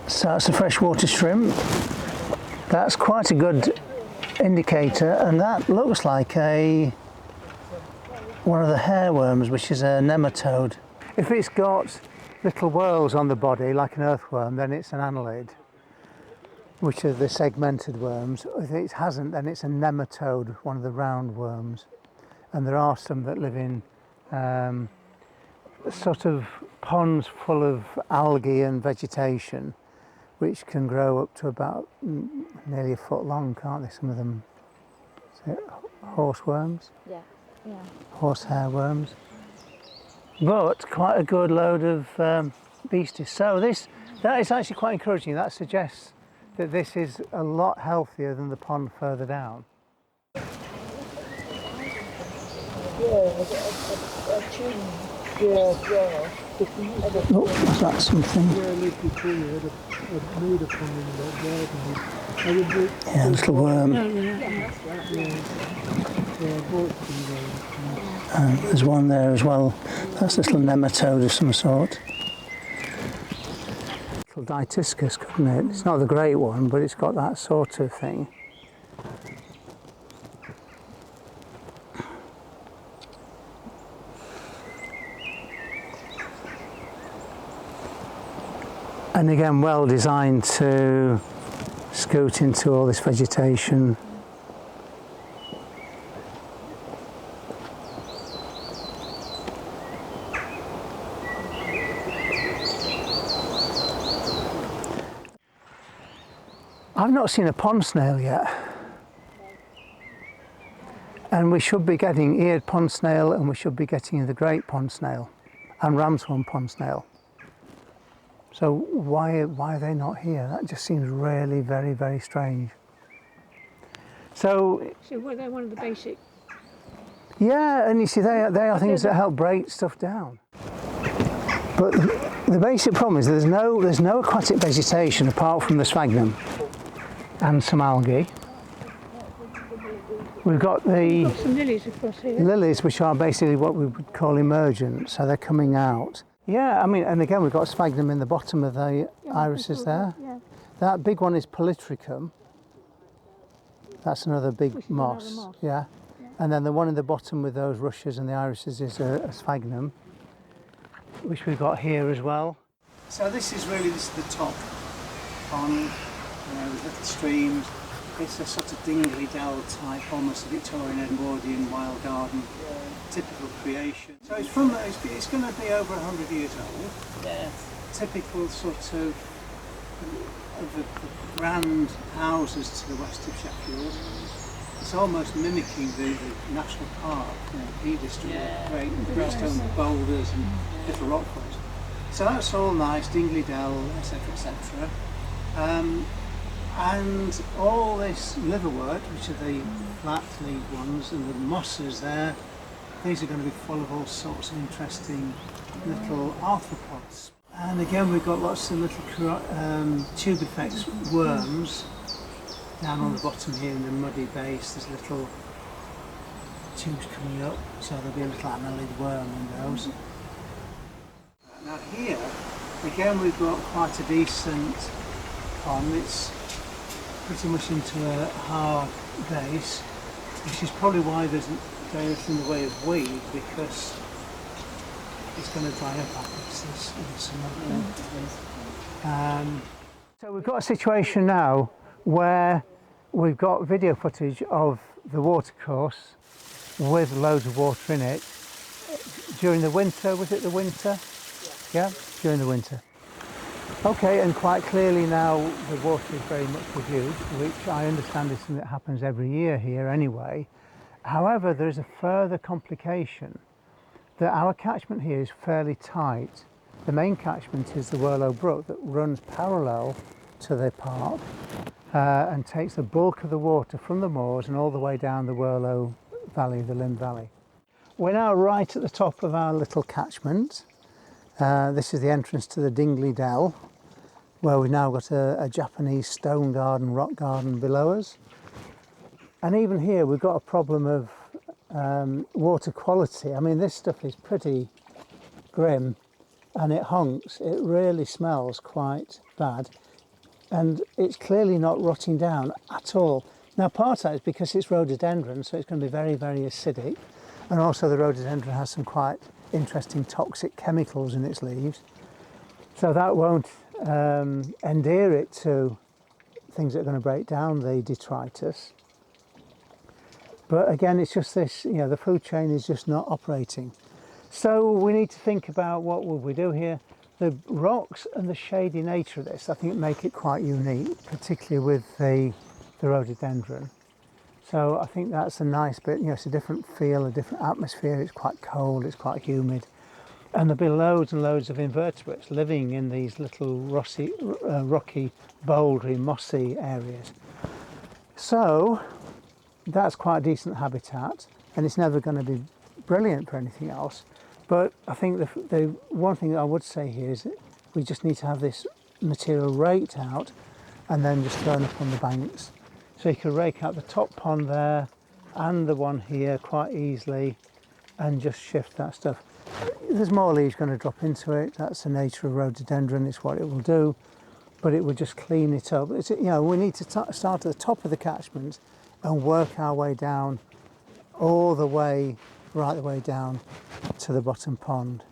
So it's a freshwater shrimp. That's quite a good indicator, and that looks like one of the hairworms, which is a nematode. If it's got little whorls on the body like an earthworm, then it's an annelid, which are the segmented worms. If it hasn't, then it's a nematode, one of the round worms. And there are some that live in sort of ponds full of algae and vegetation, which can grow up to about nearly a foot long, can't they? Some of them. Horse worms? Yeah. Horsehair worms. But quite a good load of beasties. So that is actually quite encouraging. That suggests that this is a lot healthier than the pond further down. Oh, was that something? Yeah, a little worm. And there's one there as well. That's a little nematode of some sort. Little Dytiscus, couldn't it? It's not the great one, but it's got that sort of thing. And again, well designed to scoot into all this vegetation. I've not seen a pond snail yet. And we should be getting eared pond snail, and we should be getting the great pond snail and ramshorn pond snail. So why are they not here? That just seems really very, very strange. So were they one of the basic? Yeah, and you see, they are things that help break stuff down. But the basic problem is there's no aquatic vegetation apart from the sphagnum and some algae. We've got some lilies across here. Lilies, which are basically what we would call emergent, so they're coming out. Yeah, I mean, and again, we've got sphagnum in the bottom of the irises there. Yeah. That big one is Polytrichum. That's another big moss. Yeah. And then the one in the bottom with those rushes and the irises is a sphagnum, which we've got here as well. So this is the top pond, with little streams. It's a sort of dingley dell type, almost a Victorian Edwardian wild garden, typical creation. So it's going to be over 100 years old. Yeah. Typical sort of the grand houses to the west of Sheffield. It's almost mimicking the national park, Peak District, great greenstone boulders and little rock falls. So that's all nice, dingley dell, etc., etc. And all this liverwort, which are the flat-leaved ones, and the mosses there, these are going to be full of all sorts of interesting little arthropods. And again, we've got lots of little tubifex worms down on the bottom here in the muddy base. There's little tubes coming up, so there'll be a little annelid worm in those. Now here, again, we've got quite a decent pond. It's pretty much into a hard base, which is probably why there's very little in the way of weed, because it's going to dry up after this in the summer. So we've got a situation now where we've got video footage of the watercourse with loads of water in it during the winter. Was it the winter? Yeah, during the winter. Okay, and quite clearly now the water is very much reduced, which I understand is something that happens every year here anyway. However, there is a further complication, that our catchment here is fairly tight. The main catchment is the Whirlow Brook that runs parallel to the park and takes the bulk of the water from the moors and all the way down the Whirlow Valley, the Limb Valley. We're now right at the top of our little catchment. This is the entrance to the Dingley Dell, where we've now got a Japanese stone garden, rock garden below us. And even here we've got a problem of water quality. I mean, this stuff is pretty grim and it honks. It really smells quite bad. and it's clearly not rotting down at all. Now part of that is because it's rhododendron, so it's going to be very, very acidic, and also the rhododendron has some quite interesting toxic chemicals in its leaves, so that won't endear it to things that are going to break down the detritus. But again, it's just this, you know, the food chain is just not operating. So we need to think about what will we do here. The rocks and the shady nature of this, I think, make it quite unique, particularly with the rhododendron. So I think that's a nice bit, you know, it's a different feel, a different atmosphere, it's quite cold, it's quite humid. And there'll be loads and loads of invertebrates living in these little rocky, bouldery, mossy areas. So that's quite a decent habitat, and it's never going to be brilliant for anything else. But I think the one thing that I would say here is that we just need to have this material raked out and then just thrown up on the banks. So you can rake out the top pond there and the one here quite easily and just shift that stuff. There's more leaves going to drop into it. That's the nature of rhododendron, it's what it will do. But it will just clean it up. It's, you know, we need to start at the top of the catchment and work our way down all the way, right the way down to the bottom pond.